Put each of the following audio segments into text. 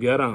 11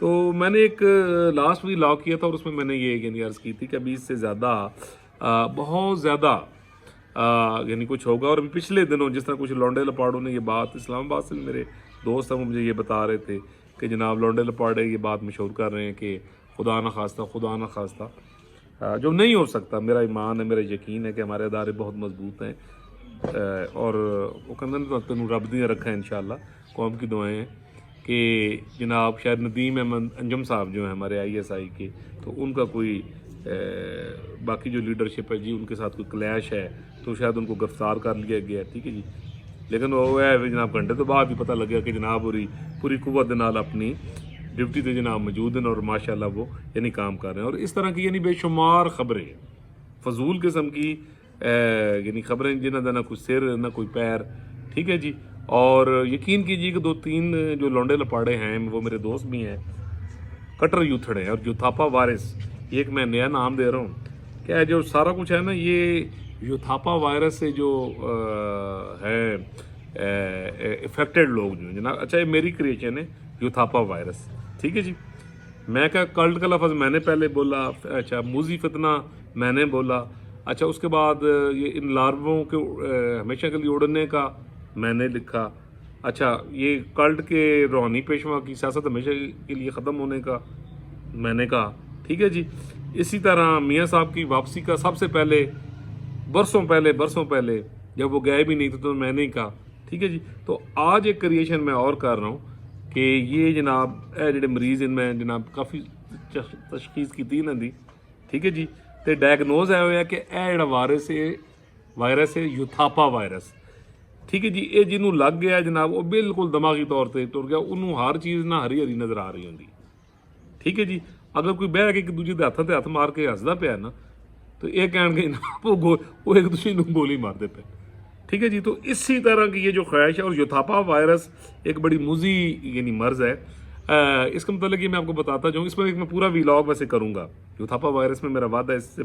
تو میں نے ایک لاسٹ وی لاگ کیا تھا اور اس میں میں نے یہ یعنی عرض کی تھی کہ ابھی اس سے زیادہ بہت زیادہ یعنی کچھ ہوگا. اور ابھی پچھلے دنوں جس طرح کچھ لونڈے لپاڑوں نے یہ بات اسلام آباد سے میرے دوست ہیں وہ مجھے یہ بتا رہے تھے کہ جناب لونڈے لپاڑے یہ بات مشہور کر رہے ہیں کہ خدا نہ خواستہ جو نہیں ہو سکتا. میرا ایمان ہے, میرا یقین ہے کہ ہمارے ادارے بہت مضبوط ہیں اور وہ کندن تنوں رب دیا رکھا ہے انشاءاللہ. قوم کی دعائیں ہیں کہ جناب شاید ندیم احمد انجم صاحب جو ہیں ہمارے ISI کے, تو ان کا کوئی باقی جو لیڈرشپ ہے جی ان کے ساتھ کوئی کلیش ہے تو شاید ان کو گرفتار کر لیا گیا ہے, ٹھیک ہے جی. لیکن وہ ہے جناب گھنٹے تو بعد بھی پتہ لگ گیا کہ جناب پوری قوت نال اپنی ڈیوٹی تے جناب موجود ہیں اور ماشاءاللہ وہ یعنی کام کر رہے ہیں. اور اس طرح کی یعنی بے شمار خبریں فضول قسم کی یعنی خبریں جنہاں دا نہ کوئی سر نہ کوئی پیر, ٹھیک ہے جی. اور یقین کیجیے کہ 2-3 جو لونڈے لپاڑے ہیں وہ میرے دوست بھی ہیں, کٹر یوتھڑ ہیں. اور یوتھاپا وائرس یہ ایک میں نیا نام دے رہا ہوں کہ جو سارا کچھ ہے نا یہ یوتھاپا وائرس سے جو ہے افیکٹڈ لوگ جو ہیں جناب. اچھا یہ میری کریشن ہے یوتھاپا وائرس, ٹھیک ہے جی. میں کیا کلٹ کا لفظ میں نے پہلے بولا, اچھا موذی فتنہ میں نے بولا, اچھا اس کے بعد یہ ان لارووں کے ہمیشہ کے لیے اڑنے کا میں نے لکھا, اچھا یہ کلٹ کے روحانی پیشوا کی سیاست ہمیشہ کے لیے ختم ہونے کا میں نے کہا, ٹھیک ہے جی. اسی طرح میاں صاحب کی واپسی کا سب سے پہلے برسوں پہلے جب وہ گئے بھی نہیں تھے تو میں نے ہی کہا, ٹھیک ہے جی. تو آج ایک کریشن میں اور کر رہا ہوں کہ یہ جناب اے جڑے مریض ان میں جناب کافی تشخیص کی تھی نا دی, ٹھیک ہے جی. تے ڈائگنوز ہے ہویا کہ اے جڑا وائرس ہے یوتھاپا وائرس, ٹھیک ہے جی. یہ جنوں لگ گیا جناب وہ بالکل دماغی طور تے ٹر گیا, انہوں ہر چیز نہ ہری نظر آ رہی ہوندی, ٹھیک ہے جی. اگر کوئی بہ کے ایک دوجے دے ہاتھ تے ہاتھ مار کے ہسدا پیا نا تو یہ کہن گے وہ ایک دوسرے نوں گولی مار دے پے, ٹھیک ہے جی. تو اسی طرح کی یہ جو خواہش ہے, اور یوتھاپا وائرس ایک بڑی موذی یعنی مرض ہے. اس کا متعلق یہ میں آپ کو بتاتا جاؤں, اس پر ایک میں پورا ویلاگ ویسے کروں گا. یوتھاپا وائرس میں میرا وعدہ ہے اس سے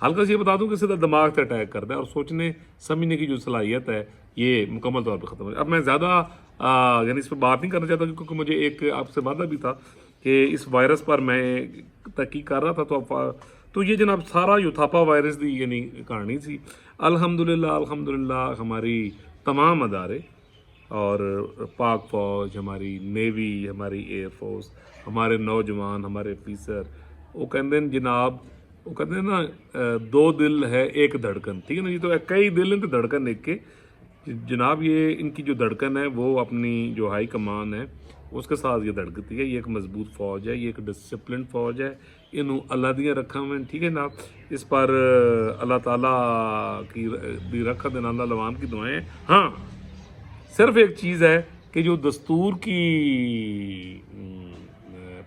ہلکا سے یہ بتا دوں کہ سیدھا دماغ سے اٹیک کرتا ہے اور سوچنے سمجھنے کی جو صلاحیت ہے یہ مکمل طور پہ ختم ہو. اب میں زیادہ یعنی اس پہ بات نہیں کرنا چاہتا کیونکہ مجھے ایک آپ سے وعدہ بھی تھا کہ اس وائرس پر میں تحقیق کر رہا تھا. تو یہ جناب سارا یوتھاپا وائرس دی یعنی کہانی تھی. الحمدللہ ہماری تمام ادارے اور پاک فوج, ہماری نیوی, ہماری ایئر فورس, ہمارے نوجوان, ہمارے آفیسر, وہ کہتے ہیں جناب وہ کہتے ہیں نا 2 دل ہے 1 دھڑکن, ٹھیک ہے نا جی. تو کئی دل ہیں تو دھڑکن ایک کے جناب. یہ ان کی جو دھڑکن ہے وہ اپنی جو ہائی کمان ہے اس کے ساتھ یہ دھڑکتی ہے. یہ ایک مضبوط فوج ہے, یہ ایک ڈسپلن فوج ہے, انہوں اللہ دیاں رکھا ہوئے, ٹھیک ہے نا. اس پر اللہ تعالیٰ کی دی رکھا دینا اللہ لوان کی دعائیں. ہاں صرف ایک چیز ہے کہ جو دستور کی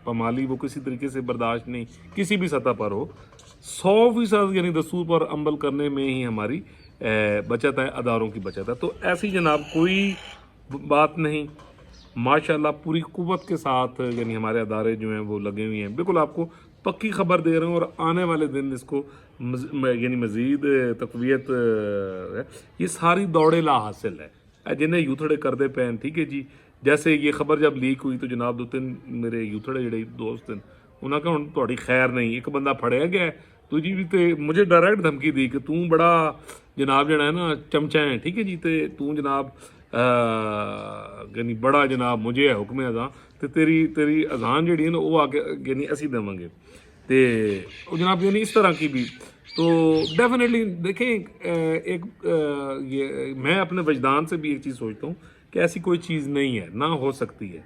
پامالی وہ کسی طریقے سے برداشت نہیں کسی بھی سطح پر ہو. 100% یعنی دستور پر عمل کرنے میں ہی ہماری بچت ہے, اداروں کی بچت ہے. تو ایسی جناب کوئی بات نہیں, ماشاءاللہ پوری قوت کے ساتھ یعنی ہمارے ادارے جو ہیں وہ لگے ہوئے ہیں. بالکل آپ کو پکی خبر دے رہے ہوں اور آنے والے دن اس کو یعنی مزید تقویت ہے. یہ ساری دوڑے لا حاصل ہے جنہیں یوتھڑے کردے پین, ٹھیک ہے جی. جیسے یہ خبر جب لیک ہوئی تو جناب 2-3 میرے یوتھڑے جڑے دوست ہیں انہوں نے کہا ہن تہاڈی خیر نہیں, ایک بندہ پھڑیا گیا ہے تو جی بھی تے مجھے ڈائریکٹ دھمکی دی کہ توں بڑا جناب جڑا ہے نا چمچا ہے, ٹھیک ہے جی. تے توں جناب یعنی بڑا جناب مجھے حکم اذاں تے تیری اذان جڑی ہے نا وہ آگے یعنی اسی دیں گے تے جناب یعنی اس طرح کی بھی. تو ڈیفینیٹلی دیکھیں ایک یہ میں اپنے وجدان سے بھی ایک چیز سوچتا ہوں کہ ایسی کوئی چیز نہیں ہے, نہ ہو سکتی ہے,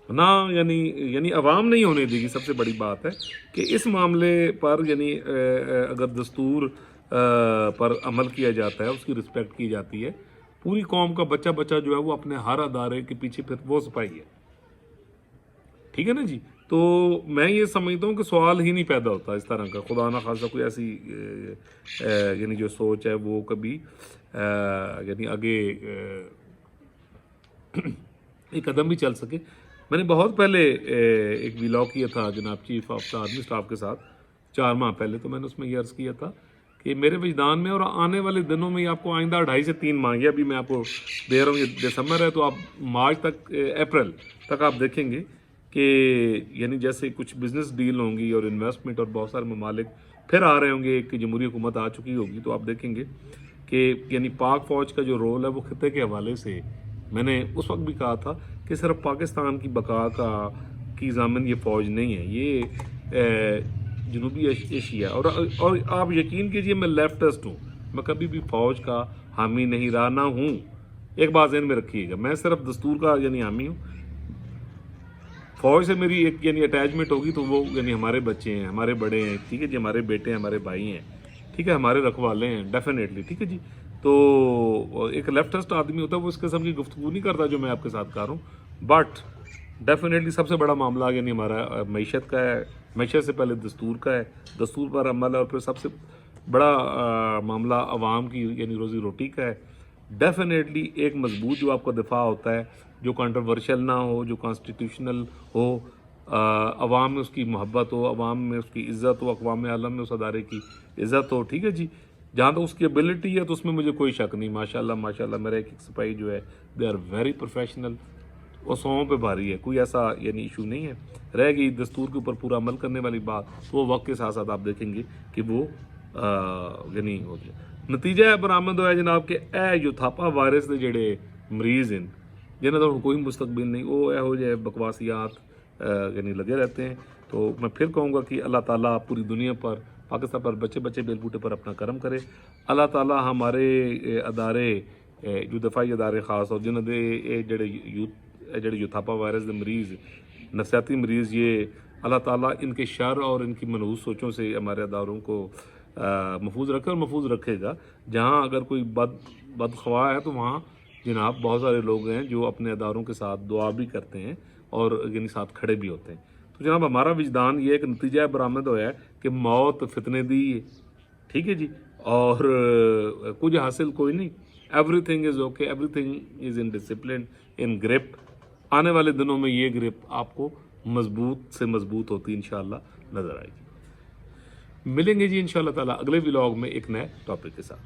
نہ یعنی عوام نہیں ہونے دے گی. سب سے بڑی بات ہے کہ اس معاملے پر یعنی اگر دستور پر عمل کیا جاتا ہے, اس کی رسپیکٹ کی جاتی ہے, پوری قوم کا بچہ جو ہے وہ اپنے ہر ادارے کے پیچھے پھر وہ سپاہی ہے, ٹھیک ہے نا جی. تو میں یہ سمجھتا ہوں کہ سوال ہی نہیں پیدا ہوتا اس طرح کا. خدا نہ خواستہ کوئی ایسی یعنی جو سوچ ہے وہ کبھی یعنی آگے ایک قدم بھی چل سکے. میں نے بہت پہلے ایک ویلاگ کیا تھا جناب چیف آف آرمی اسٹاف کے ساتھ 4 ماہ پہلے, تو میں نے اس میں یہ عرض کیا تھا کہ میرے وجدان میں اور آنے والے دنوں میں آپ کو آئندہ 2.5 سے 3 ماہ, یہ ابھی میں آپ کو دے رہا ہوں, یہ دسمبر ہے تو آپ مارچ تک اپریل تک آپ دیکھیں گے کہ کہ یعنی جیسے کچھ بزنس ڈیل ہوں گی اور انویسٹمنٹ اور بہت سارے ممالک پھر آ رہے ہوں گے، ایک جمہوری حکومت آ چکی ہوگی، تو آپ دیکھیں گے کہ یعنی پاک فوج کا جو رول ہے وہ خطے کے حوالے سے، میں نے اس وقت بھی کہا تھا کہ صرف پاکستان کی بقا کی ضامن یہ فوج نہیں ہے، یہ جنوبی ایشیا اور آپ یقین کیجئے میں لیفٹسٹ ہوں، میں کبھی بھی فوج کا حامی نہیں رہا نہ ہوں. ایک بات ذہن میں رکھیے گا، میں صرف دستور کا یعنی حامی ہوں. فوج سے میری ایک یعنی اٹیچمنٹ ہوگی تو وہ یعنی ہمارے بچے ہیں، ہمارے بڑے ہیں، ٹھیک ہے جی، ہمارے بیٹے ہیں، ہمارے بھائی ہیں، ٹھیک ہے، ہمارے رکھوالے ہیں ڈیفینیٹلی، ٹھیک ہے جی. تو ایک لیفٹسٹ آدمی ہوتا ہے وہ اس قسم کی گفتگو نہیں کرتا جو میں آپ کے ساتھ کر رہا ہوں. بٹ ڈیفینیٹلی سب سے بڑا معاملہ یعنی ہمارا معیشت کا ہے، معیشت سے پہلے دستور کا ہے، دستور پر عمل ہے، اور پھر سب سے بڑا معاملہ عوام کی یعنی روزی روٹی کا ہے. ڈیفینیٹلی ایک مضبوط جو آپ کا دفاع ہوتا ہے، جو کنٹروورشل نہ ہو، جو کانسٹیٹیوشنل ہو، عوام میں اس کی محبت ہو، عوام میں اس کی عزت ہو، اقوام عالم میں اس ادارے کی عزت ہو، ٹھیک ہے جی. جہاں تک اس کی ابیلٹی ہے تو اس میں مجھے کوئی شک نہیں، ماشاءاللہ میرا ایک سپاہی جو ہے دے آر ویری پروفیشنل، وہ 100 پہ بھاری ہے، کوئی ایسا یعنی ایشو نہیں ہے. رہ گئی دستور کے اوپر پورا عمل کرنے والی بات، تو وہ وقت کے ساتھ ساتھ آپ دیکھیں گے کہ وہ یعنی ہو جائے. نتیجہ برآمد ہوا جناب کہ اے یوتھاپا وائرس کے جڑے مریض ہیں جنہوں کا کوئی مستقبل نہیں، وہ یہو جہ بکواسیات یعنی لگے رہتے ہیں. تو میں پھر کہوں گا کہ اللہ تعالیٰ پوری دنیا پر، پاکستان پر، بچے بیل بوٹے پر اپنا کرم کرے. اللہ تعالیٰ ہمارے ادارے جو دفاعی ادارے خاص اور جنہوں دے جڑے یوتھاپا وائرس دے مریض، نفسیاتی مریض، یہ اللہ تعالیٰ ان کے شر اور ان کی منحوس سوچوں سے ہمارے اداروں کو محفوظ رکھے اور محفوظ رکھے گا. جہاں اگر کوئی بدخواہ ہے تو وہاں جناب بہت سارے لوگ ہیں جو اپنے اداروں کے ساتھ دعا بھی کرتے ہیں اور یعنی ساتھ کھڑے بھی ہوتے ہیں. تو جناب ہمارا وجدان یہ ایک نتیجہ برآمد ہوا ہے کہ موت فتنے دی، ٹھیک ہے جی، اور کچھ حاصل کوئی نہیں. Everything is okay, everything is in discipline, in grip. آنے والے دنوں میں یہ گرپ آپ کو مضبوط سے مضبوط ہوتی انشاءاللہ نظر آئے گی. ملیں گے جی انشاءاللہ تعالیٰ اگلے ولاگ میں ایک نئے ٹاپک کے ساتھ.